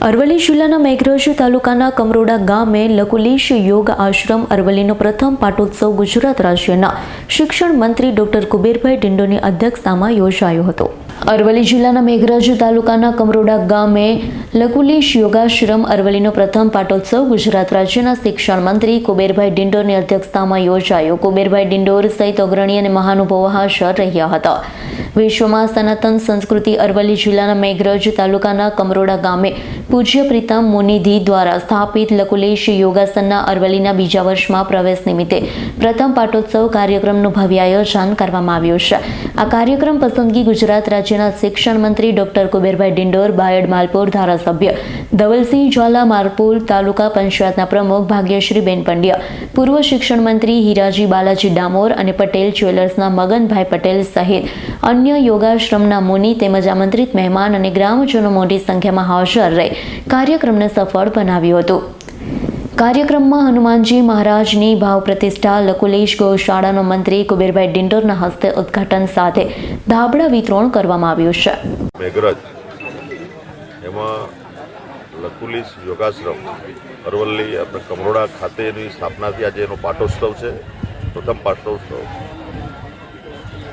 અરવલ્લી જિલ્લાના મેઘરજ તાલુકાના કમરોડા ગામે લકુલીશ યોગ આશ્રમ અરવલ્લીનો પ્રથમ પાટોત્સવ ગુજરાત રાજ્યના શિક્ષણ મંત્રી ડોક્ટર કુબેરભાઈ ડિંડોરની અધ્યક્ષતામાં યોજાયો હતો। અરવલ્લી જિલ્લાના મેઘરજ તાલુકાના કમરોડા ગામે લકુલીશ યોગાશ્રમ અરવલ્લીનો પ્રથમ પાટોત્સવ ગુજરાત રાજ્યના શિક્ષણ મંત્રી કુબેરભાઈ ડિંડોરની અધ્યક્ષતામાં યોજાયો। કુબેરભાઈ ડિંડોર સહિત અગ્રણી અને મહાનુભાવો હાજર રહ્યા હતા। વિશ્વમાં સનાતન સંસ્કૃતિ અરવલ્લી જિલ્લાના મેઘરજ તાલુકાના કમરોડા ગામે પૂજ્ય પ્રીતમ મુનિધિ દ્વારા સ્થાપિત લકુલીશ યોગાસનના અરવલ્લીના બીજા વર્ષમાં પ્રવેશ નિમિત્તે પ્રથમ પાટોત્સવ કાર્યક્રમનું ભવ્ય આયોજન કરવામાં આવ્યું છે। આ કાર્યક્રમ પસંદગી ગુજરાત રાજ્યના શિક્ષણ મંત્રી ડોક્ટર કુબેરભાઈ ડિંડોર, બાયડ માલપુર ધારાસભ્ય ધવલસિંહ ઝાલા, માલપુર તાલુકા પંચાયતના પ્રમુખ ભાગ્યશ્રીબેન પંડ્યા, પૂર્વ શિક્ષણ મંત્રી હીરાજી બાલાજી ડામોર અને પટેલ જ્વેલર્સના મગનભાઈ પટેલ સહિત અન્ય યોગાશ્રમના મુનિ તેમજ આમંત્રિત મહેમાન અને ગ્રામજનો મોટી સંખ્યામાં હાજર રહી કાર્યક્રમને સફળ બનાવ્યું હતું। કાર્યક્રમમાં હનુમાનજી મહારાજની ભાવ પ્રતિષ્ઠા, લકુલીશ ગૌશાળાનો મંત્રી કુબેરભાઈ ડિંડોરના હસ્તે ઉદ્ઘાટન સાથે ધાબળા વિતરણ કરવામાં આવ્યું છે। મેઘરજ એમાં લકુલીશ યોગાશ્રમ અરવલ્લી આપણે કમરોડા ખાતેની સ્થાપનાથી આજે એનો પાટોત્સવ છે, પ્રથમ પાટોત્સવ।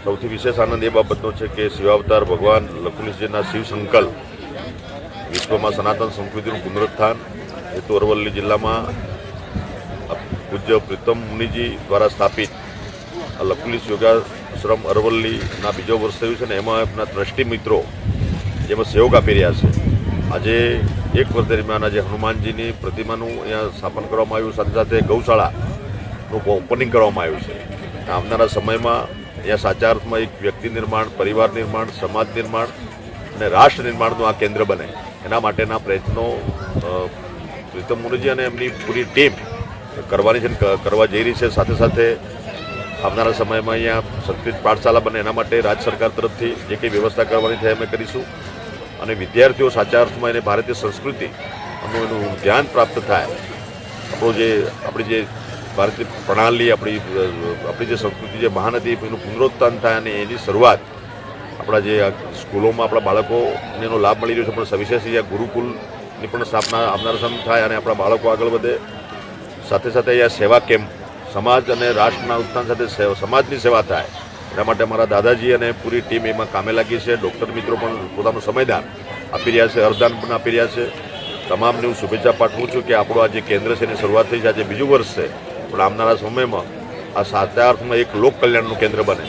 સૌથી વિશેષ આનંદ એ બાબતનો છે કે શિવાવતાર ભગવાન લકુલીશજીના શિવ સંકલ્પ વિશ્વમાં સનાતન સંસ્કૃતિનું પુનરુત્થાન હેતુ અરવલ્લી જિલ્લામાં પૂજ્ય પ્રીતમ મુનિજી દ્વારા સ્થાપિત લકુલીશ યોગાશ્રમ અરવલ્લીના બીજો વર્ષ થયું છે ને એમાં આપણા ટ્રસ્ટી મિત્રો જેમાં સહયોગ આપી રહ્યા છે। આજે એક વર્ષ દરમિયાન આજે હનુમાનજીની પ્રતિમાનું અહીંયા સ્થાપન કરવામાં આવ્યું, સાથે સાથે ગૌશાળાનું ઓપનિંગ કરવામાં આવ્યું છે। આવનારા સમયમાં અહીંયા સાચા અર્થમાં એક વ્યક્તિ નિર્માણ, પરિવાર નિર્માણ, સમાજ નિર્માણ અને રાષ્ટ્ર નિર્માણનું આ કેન્દ્ર બને એના માટેના પ્રયત્નો પ્રીતમ મુનિજી અને એમની પૂરી ટીમ કરવાની છે, કરવા જઈ રહી છે। સાથે સાથે આવનારા સમયમાં અહીંયા સંસ્કૃત પાઠશાળા બને એના માટે રાજ્ય સરકાર તરફથી જે કંઈ વ્યવસ્થા કરવાની થાય અમે કરીશું અને વિદ્યાર્થીઓ સાચા અર્થમાં એને ભારતીય સંસ્કૃતિ એનું ધ્યાન પ્રાપ્ત થાય, આપણી જે ભારતીય પ્રણાલી, આપણી જે સંસ્કૃતિ જે મહાન હતી એનું પુનરુત્થાન થાય અને એની શરૂઆત આપણા જે સ્કૂલોમાં આપણા બાળકોને એનો લાભ મળી રહ્યો છે, પણ સવિશેષ અહીંયા ગુરુકુલની પણ સ્થાપના આવનારા સમય થાય અને આપણા બાળકો આગળ વધે। સાથે સાથે અહીંયા સેવા કેમ્પ, સમાજ અને રાષ્ટ્રના ઉત્થાન સાથે સમાજની સેવા થાય એના માટે અમારા દાદાજી અને પૂરી ટીમ એમાં કામે લાગી છે। ડૉક્ટર મિત્રો પણ પોતાનું સમયદાન આપી રહ્યા છે, અર્ધદાન પણ આપી રહ્યા છે। તમામને હું શુભેચ્છા પાઠવું છું કે આપણું આ જે કેન્દ્ર છે એની શરૂઆત થઈ છે, આજે બીજું વર્ષ છે, પણ આવનારા સમયમાં આ સાચા અર્થમાં એક લોક કલ્યાણનું કેન્દ્ર બને,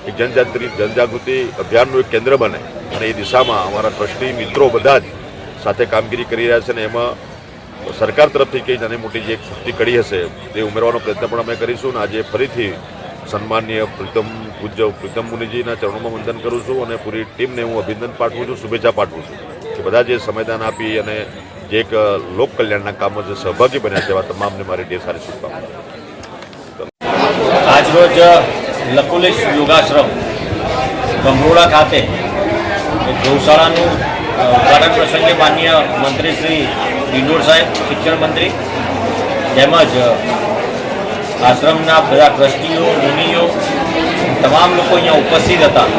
એક જનજાગૃતિ અભિયાનનું એક કેન્દ્ર બને અને એ દિશામાં અમારા ટ્રસ્ટી મિત્રો બધા જ સાથે કામગીરી કરી રહ્યા છે અને એમાં સરકાર તરફથી કંઈ નાની મોટી જે ખુશી કડી હશે તે ઉમેરવાનો પ્રયત્ન પણ અમે કરીશું। અને આજે ફરીથી સન્માનીય પૂજ્ય પ્રીતમ મુનિજીના ચરણોમાં વંદન કરું છું અને પૂરી ટીમને હું અભિનંદન પાઠવું છું, શુભેચ્છા પાઠવું છું કે બધા જે સમયદાન આપી અને જે એક લોક કલ્યાણના કામમાં જે સહભાગી બન્યા છે એવા તમામને મારી ઢેર સારી શુભકામનાઓ। આજરોજ લકુલીશ યોગાશ્રમ કમરોડા ખાતે ગૌશાળાનું ઉદ્ઘાટન પ્રસંગે માન્ય મંત્રી શ્રી ડિંડોર સાહેબ, શિક્ષણ મંત્રી તેમજ આશ્રમના બધા ટ્રસ્ટીઓ, મુનિઓ તમામ લોકો અહીંયા ઉપસ્થિત હતા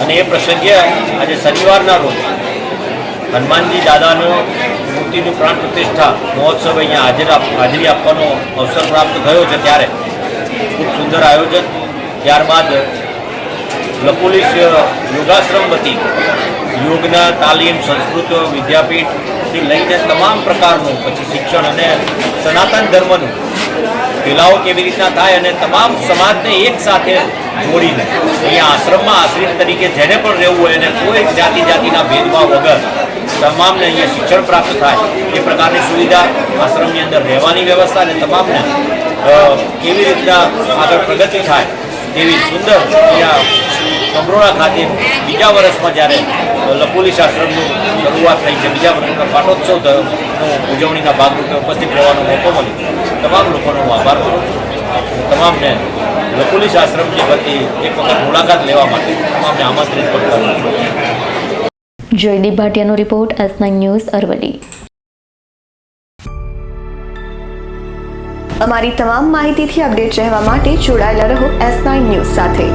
અને એ પ્રસંગે આજે શનિવારના રોજ હનુમાનજી દાદાનો મૂર્તિનું પ્રાણ પ્રતિષ્ઠા મહોત્સવ અહીંયા હાજરી આપવાનો અવસર પ્રાપ્ત થયો છે, ત્યારે ખૂબ સુંદર આયોજન। ત્યારબાદ લકુલીશ યોગાશ્રમ વતી યોગના તાલીમ, સંસ્કૃત વિદ્યાપીઠથી લઈને તમામ પ્રકારનું પછી શિક્ષણ અને સનાતન ધર્મનું ફેલાવો કેવી રીતના થાય અને તમામ સમાજને એક સાથે જોડીને અહીંયા આશ્રમમાં આશ્રિત તરીકે જેને પણ રહેવું હોય અને કોઈ જાતિના ભેદભાવ વગર તમામને અહીંયા શિક્ષણ પ્રાપ્ત થાય એ પ્રકારની સુવિધા, આશ્રમની અંદર રહેવાની વ્યવસ્થા અને તમામને કેવી રીતના આગળ પ્રગતિ થાય તેવી સુંદર અહીંયા કમરોડા ખાતે બીજા વર્ષમાં જ્યારે લકુલીશ આશ્રમનું શરૂઆત થઈ છે, બીજા વર્ષના પાટોત્સવ ઉજવણીના ભાગરૂપે ઉપસ્થિત રહેવાનો મોકો મળ્યો। તમામ લોકોનો હું આભાર કરું છું। તમામને લકુલીશ આશ્રમની વતી એક વખત મુલાકાત લેવા માટે તમામને આમંત્રિત પણ કરું છું। જયદીપ ભાટિયાનો રિપોર્ટ, S9 ન્યૂઝ, અરવલ્લી। અમારી તમામ માહિતીથી અપડેટ રહેવા માટે જોડાયેલા રહો S9 ન્યૂઝ સાથે।